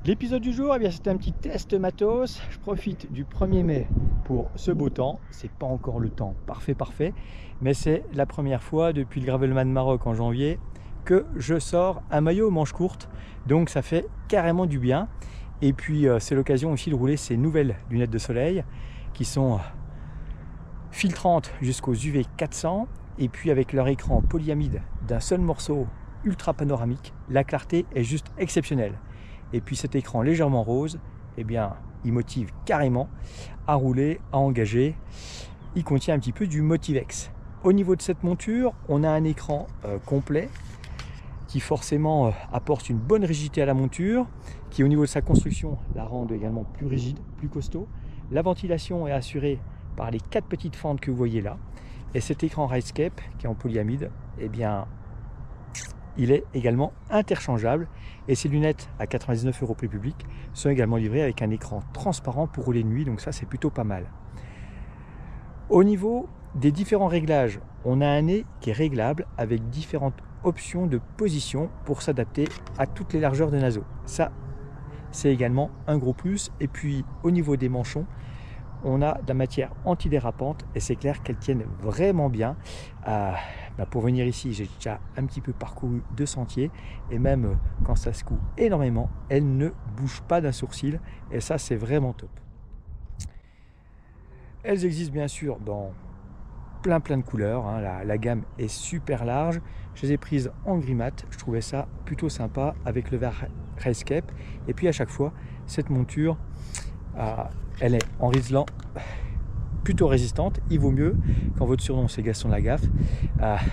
L'épisode du jour, eh bien, c'est un petit test matos. Je profite du 1er mai pour ce beau temps. C'est pas encore le temps parfait, mais c'est la première fois depuis le Gravelman Maroc en janvier que je sors un maillot aux manches courtes. Donc ça fait carrément du bien. Et puis c'est l'occasion aussi de rouler ces nouvelles lunettes de soleil qui sont filtrantes jusqu'aux UV 400. Et puis avec leur écran polyamide d'un seul morceau ultra panoramique, la clarté est juste exceptionnelle. Et puis cet écran légèrement rose, eh bien, il motive carrément à rouler, à engager. Il contient un petit peu du Motivex. Au niveau de cette monture, on a un écran complet qui forcément apporte une bonne rigidité à la monture, qui au niveau de sa construction la rend également plus rigide, plus costaud. La ventilation est assurée par les 4 petites fentes que vous voyez là. Et cet écran Ridescape qui est en polyamide, eh bien, il est également interchangeable et ces lunettes à 99 € prix public sont également livrées avec un écran transparent pour rouler de nuit, donc ça c'est plutôt pas mal. Au niveau des différents réglages, on a un nez qui est réglable avec différentes options de position pour s'adapter à toutes les largeurs de naseau. Ça c'est également un gros plus. Et puis au niveau des manchons, on a de la matière antidérapante et c'est clair qu'elles tiennent vraiment bien. Pour venir ici, j'ai déjà un petit peu parcouru 2 sentiers et même quand ça secoue énormément, elles ne bougent pas d'un sourcil et ça c'est vraiment top. Elles existent bien sûr dans plein de couleurs, hein. La gamme est super large. Je les ai prises en gris mat, je trouvais ça plutôt sympa avec le verre Ridescape. Et puis à chaque fois, cette monture, elle est en Rizlan, plutôt résistante. Il vaut mieux, quand votre surnom c'est Gaston Lagaffe,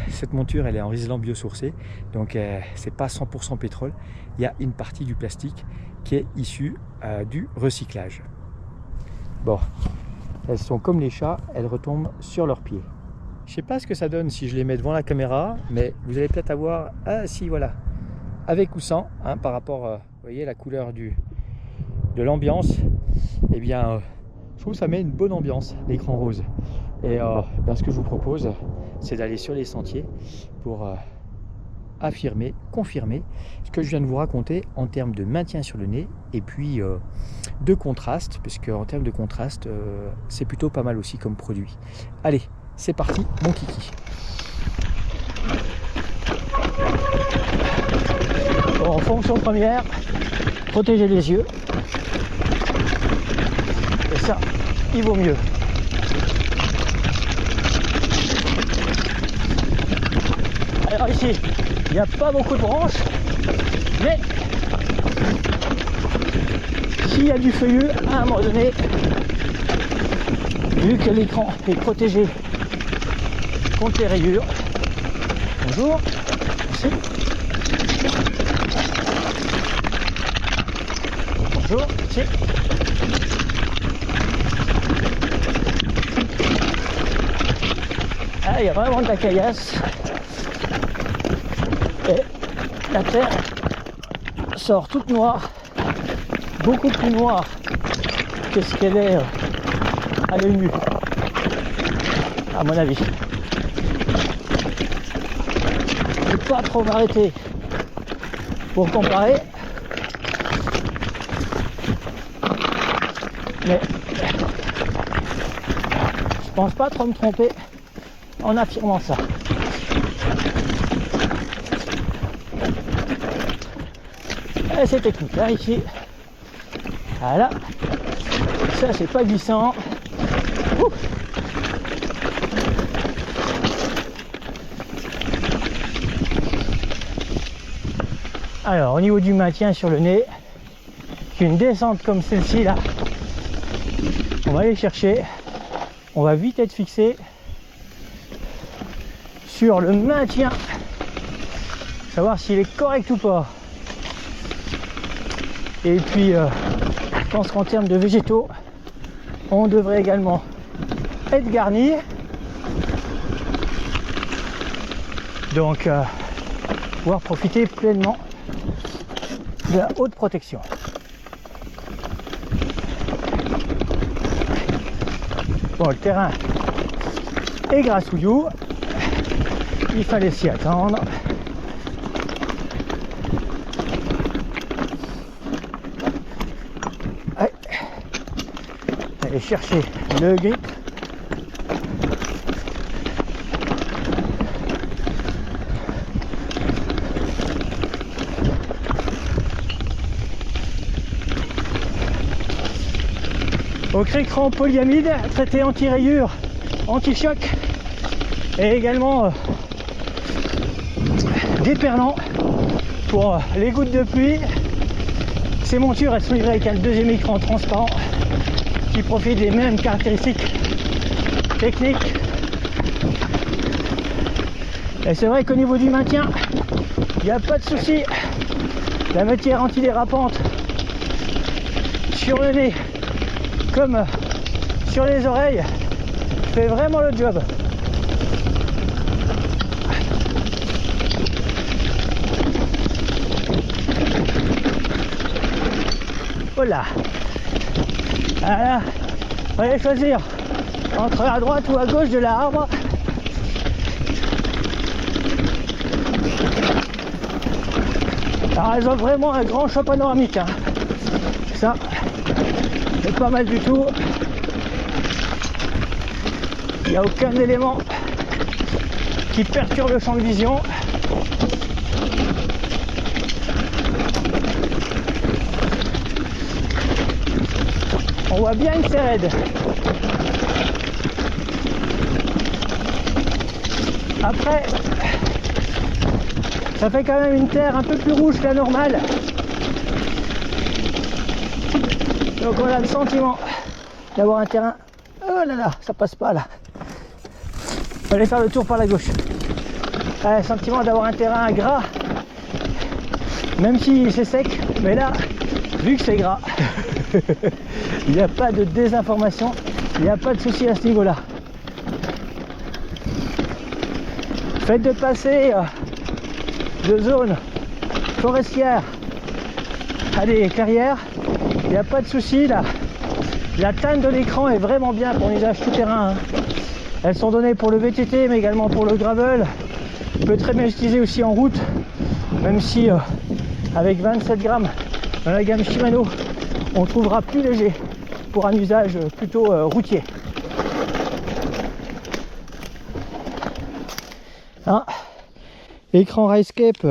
cette monture elle est en Rizlan biosourcé, donc c'est pas 100% pétrole. Il y a une partie du plastique qui est issue du recyclage. Bon, elles sont comme les chats, elles retombent sur leurs pieds. Je sais pas ce que ça donne si je les mets devant la caméra, mais vous allez peut-être avoir, si voilà, avec ou sans, hein, par rapport, vous voyez la couleur de l'ambiance, eh bien je trouve que ça met une bonne ambiance, l'écran rose. Et ce que je vous propose, c'est d'aller sur les sentiers pour affirmer, confirmer ce que je viens de vous raconter en termes de maintien sur le nez et puis de contraste, puisque en termes de contraste, c'est plutôt pas mal aussi comme produit. Allez, c'est parti, mon kiki. Bon, en fonction première, protéger les yeux. Et ça, il vaut mieux. Alors ici, il n'y a pas beaucoup de branches, mais s'il y a du feuillu, à un moment donné, vu que l'écran est protégé contre les rayures, bonjour, merci. Bonjour, merci. Il y a vraiment de la caillasse et la terre sort toute noire, beaucoup plus noire que ce qu'elle est à l'œil nu, à mon avis. Je ne vais pas trop m'arrêter pour comparer, mais je pense pas trop me tromper en affirmant ça. Et c'est technique, là, ici. Voilà. Ça, c'est pas glissant. Ouh. Alors, au niveau du maintien sur le nez, une descente comme celle-ci, là, on va aller chercher. On va vite être fixé sur le maintien, savoir s'il est correct ou pas. Et puis je pense qu'en termes de végétaux, on devrait également être garni, donc pouvoir profiter pleinement de la haute protection. Bon, le terrain est grassouillou, il fallait s'y attendre. aller chercher le grip. Autre écran polyamide, traité anti-rayures, anti-choc et également déperlant pour les gouttes de pluie. Ces montures elles sont livrées avec un deuxième écran transparent qui profite des mêmes caractéristiques techniques. Et c'est vrai qu'au niveau du maintien, il n'y a pas de souci. La matière antidérapante sur le nez comme sur les oreilles fait vraiment le job. Voilà. Voilà. On va choisir entre à droite ou à gauche de l'arbre. Alors elles ont vraiment un grand champ panoramique. Hein. Ça, c'est pas mal du tout. Il n'y a aucun élément qui perturbe le champ de vision. On voit bien une serrade. Après, ça fait quand même une terre un peu plus rouge que la normale. Donc on a le sentiment d'avoir un terrain... Oh là là, ça passe pas là. On va aller faire le tour par la gauche. On a le sentiment d'avoir un terrain gras. Même si c'est sec, mais là, vu que c'est gras, il n'y a pas de désinformation, il n'y a pas de souci à ce niveau-là. Faites de passer de zones forestières à des clairières, il n'y a pas de souci là. La tanne de l'écran est vraiment bien pour un usage tout terrain. Hein. Elles sont données pour le VTT mais également pour le gravel. On peut très bien l'utiliser aussi en route, même si avec 27 grammes dans la gamme Shimano, on trouvera plus léger pour un usage plutôt routier. Ah, écran Ridescape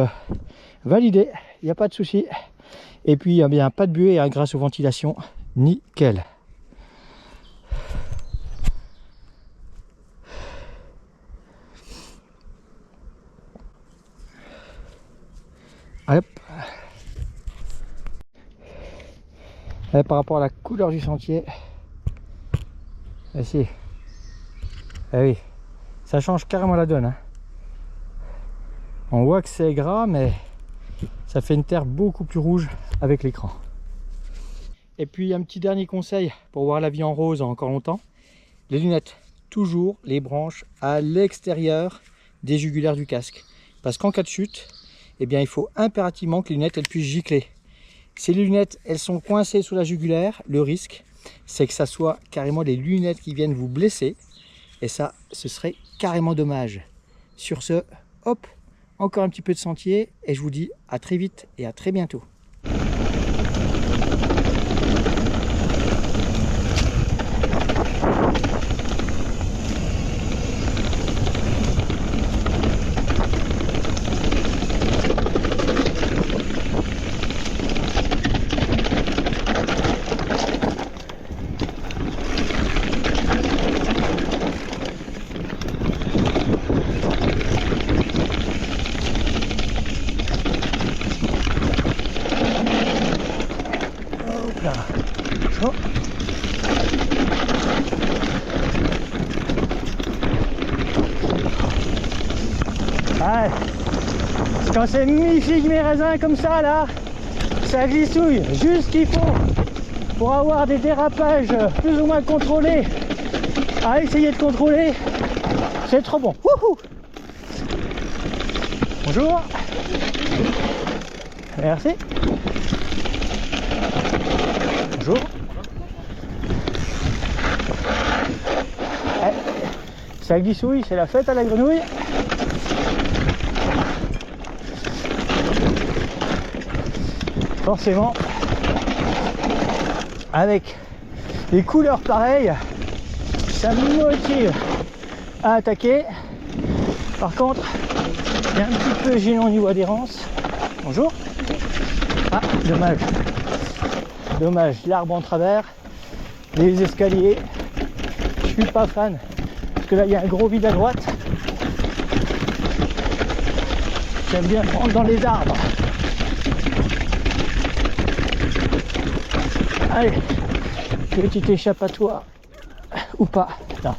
validé, il n'y a pas de souci. Et puis bien pas de buée hein, grâce aux ventilations, nickel. Hop. Et par rapport à la couleur du sentier, ici, eh oui, ça change carrément la donne. Hein. On voit que c'est gras, mais ça fait une terre beaucoup plus rouge avec l'écran. Et puis un petit dernier conseil pour voir la vie en rose encore longtemps, les lunettes, toujours les branches à l'extérieur des jugulaires du casque. Parce qu'en cas de chute, eh bien, il faut impérativement que les lunettes elles puissent gicler. Si les lunettes elles sont coincées sous la jugulaire, le risque c'est que ça soit carrément les lunettes qui viennent vous blesser. Et ça, ce serait carrément dommage. Sur ce, hop, encore un petit peu de sentier et je vous dis à très vite et à très bientôt. Oh. Ouais. Quand c'est mi-figue mi-raisin comme ça là, ça glissouille juste ce qu'il faut pour avoir des dérapages plus ou moins contrôlés à essayer de contrôler. C'est trop bon. Wouhou. Bonjour. Merci. Bonjour. Ça glissouille, c'est la fête à la grenouille. Forcément, avec Les couleurs pareilles, ça me motive à attaquer. Par contre, il est un petit peu gênant au niveau adhérence. Bonjour. Ah, dommage. Dommage, l'arbre en travers, les escaliers. Je suis pas fan. Parce que là, il y a un gros vide à droite. J'aime bien prendre dans les arbres. Allez, petit échappatoire. Ou pas. Non.